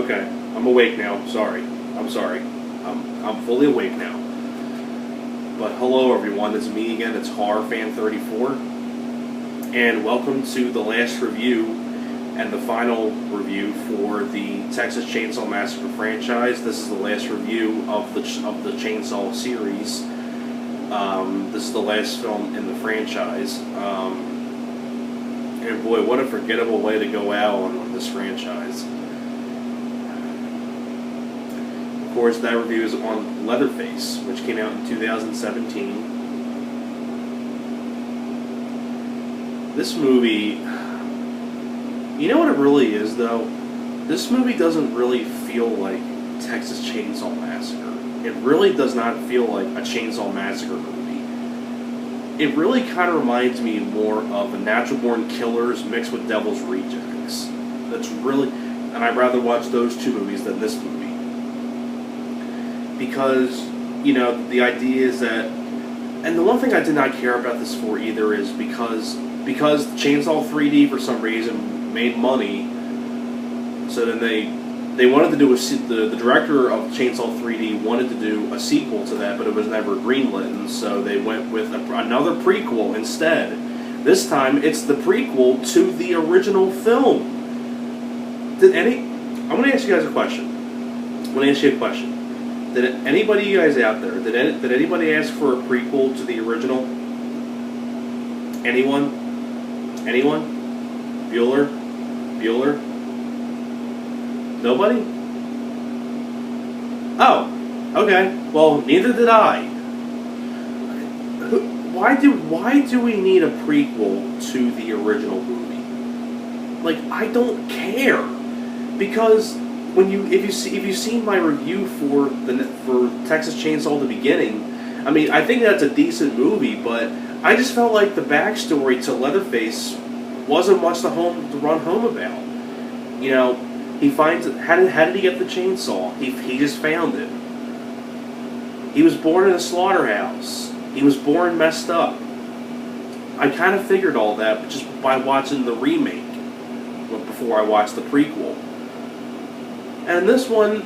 Okay, I'm awake now. Sorry. I'm sorry. I'm fully awake now. But hello everyone, it's me again, it's HorrorFan34. And welcome to the last review and the final review for the Texas Chainsaw Massacre franchise. This is the last review of the Chainsaw series. This is the last film in the franchise. And boy, what a forgettable way to go out on this franchise. Of course, that review is on Leatherface, which came out in 2017. This movie, you know what it really is, though? This movie doesn't really feel like Texas Chainsaw Massacre. It really does not feel like a Chainsaw Massacre movie. It really kind of reminds me more of a Natural Born Killers mixed with Devil's Rejects. That's really, and I'd rather watch those two movies than this movie. Because, you know, the idea is that, and the one thing I did not care about this for either is because Chainsaw 3D for some reason made money, so then they wanted to do the director of Chainsaw 3D wanted to do a sequel to that, but it was never greenlit, and so they went with another prequel instead. This time it's the prequel to the original film. I'm going to ask you guys a question. Did anybody, you guys out there, did anybody ask for a prequel to the original? Anyone? Bueller? Nobody? Oh, okay. Well, neither did I. Why do we need a prequel to the original movie? Like, I don't care, because if you've seen my review for Texas Chainsaw the Beginning, I mean, I think that's a decent movie, but I just felt like the backstory to Leatherface wasn't much to run home about. You know, he finds it. How did he get the chainsaw? He just found it. He was born in a slaughterhouse. He was born messed up. I kind of figured all that just by watching the remake before I watched the prequel. And this one,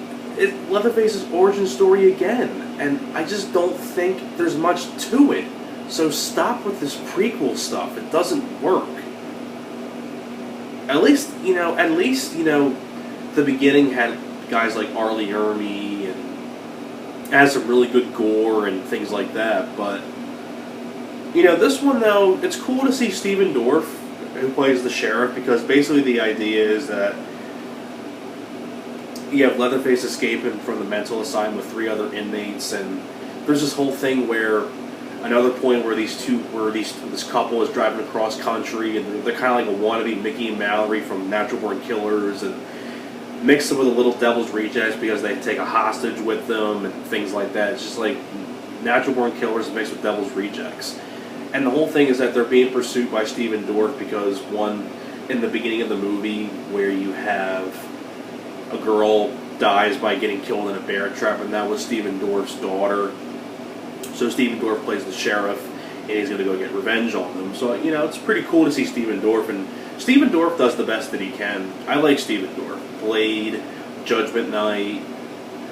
Leatherface's origin story again, and I just don't think there's much to it. So stop with this prequel stuff. It doesn't work. At least, you know, the beginning had guys like Arlie Ermy and has some really good gore and things like that. But, you know, this one, though, it's cool to see Stephen Dorff, who plays the sheriff, because basically the idea is that you have Leatherface escaping from the mental asylum with 3 other inmates, and there's this whole thing where another point where this couple is driving across country, and they're kind of like a wannabe Mickey and Mallory from Natural Born Killers, and mix it with a little Devil's Rejects because they take a hostage with them and things like that. It's just like Natural Born Killers mixed with Devil's Rejects. And the whole thing is that they're being pursued by Stephen Dorff because, one, in the beginning of the movie where you have a girl dies by getting killed in a bear trap, and that was Stephen Dorff's daughter. So Stephen Dorff plays the sheriff, and he's going to go get revenge on them. So, you know, it's pretty cool to see Stephen Dorff, and Stephen Dorff does the best that he can. I like Stephen Dorff. Blade, Judgment Night.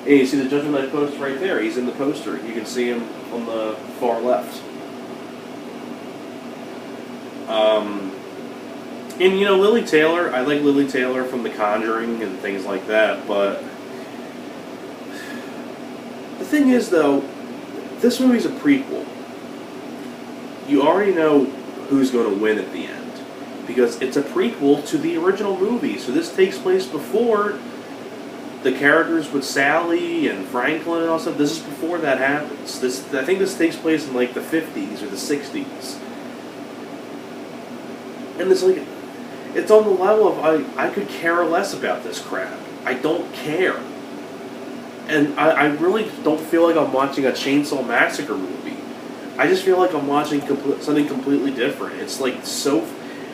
And you see the Judgment Night poster right there. He's in the poster. You can see him on the far left. And, you know, Lili Taylor, I like Lili Taylor from The Conjuring and things like that, but the thing is, though, this movie's a prequel. You already know who's going to win at the end, because it's a prequel to the original movie. So this takes place before the characters with Sally and Franklin and all stuff. This is before that happens. I think this takes place in like the 50s or the 60s. And it's on the level of I could care less about this crap. I don't care. And I really don't feel like I'm watching a Chainsaw Massacre movie. I just feel like I'm watching something completely different. It's like so.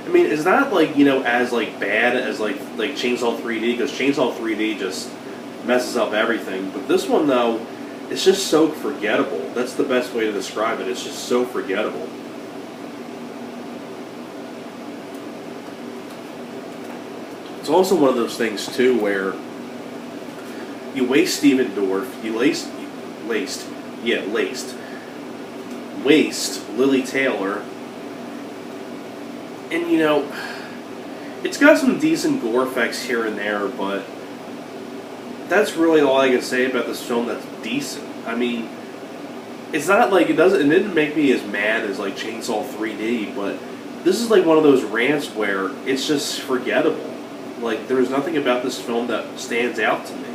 I mean, it's not like, you know, as like bad as like Chainsaw 3D, because Chainsaw 3D just messes up everything. But this one, though, it's just so forgettable. That's the best way to describe it. It's just so forgettable. It's also one of those things, too, where You waste Stephen Dorff. You waste Lili Taylor. And, you know, it's got some decent gore effects here and there, but that's really all I can say about this film that's decent. I mean, it's not like it didn't make me as mad as like Chainsaw 3D, but this is like one of those rants where it's just forgettable. Like, there's nothing about this film that stands out to me.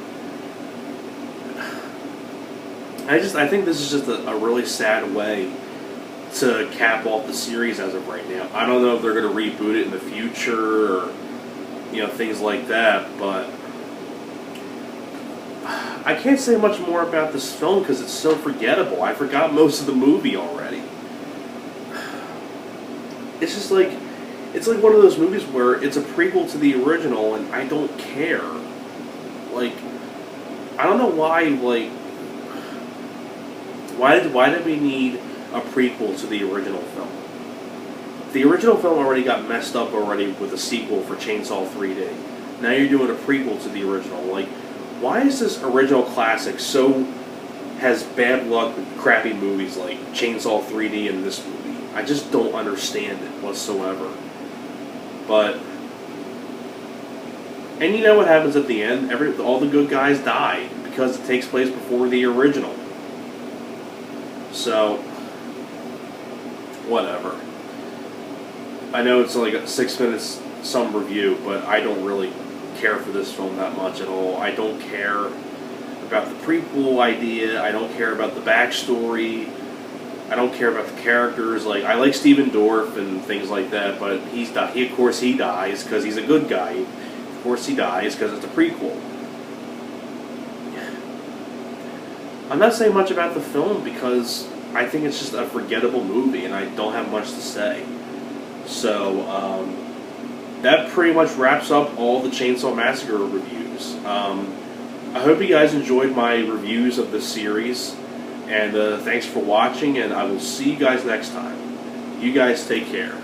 I think this is just a really sad way to cap off the series as of right now. I don't know if they're going to reboot it in the future or, you know, things like that, but I can't say much more about this film because it's so forgettable. I forgot most of the movie already. It's just like, it's like one of those movies where it's a prequel to the original and I don't care. Like, I don't know why, like, why did we need a prequel to the original film? The original film already got messed up already with a sequel for Chainsaw 3D. Now you're doing a prequel to the original. Like, why is this original classic has bad luck with crappy movies like Chainsaw 3D and this movie? I just don't understand it whatsoever. But, and you know what happens at the end? All the good guys die because it takes place before the original. So, whatever. I know it's like a 6 minutes some review, but I don't really care for this film that much at all. I don't care about the prequel idea. I don't care about the backstory. I don't care about the characters. Like, I like Stephen Dorff and things like that, but of course he dies because he's a good guy. Of course he dies because it's a prequel. I'm not saying much about the film because I think it's just a forgettable movie and I don't have much to say. So, that pretty much wraps up all the Chainsaw Massacre reviews. I hope you guys enjoyed my reviews of this series, and thanks for watching, and I will see you guys next time. You guys take care.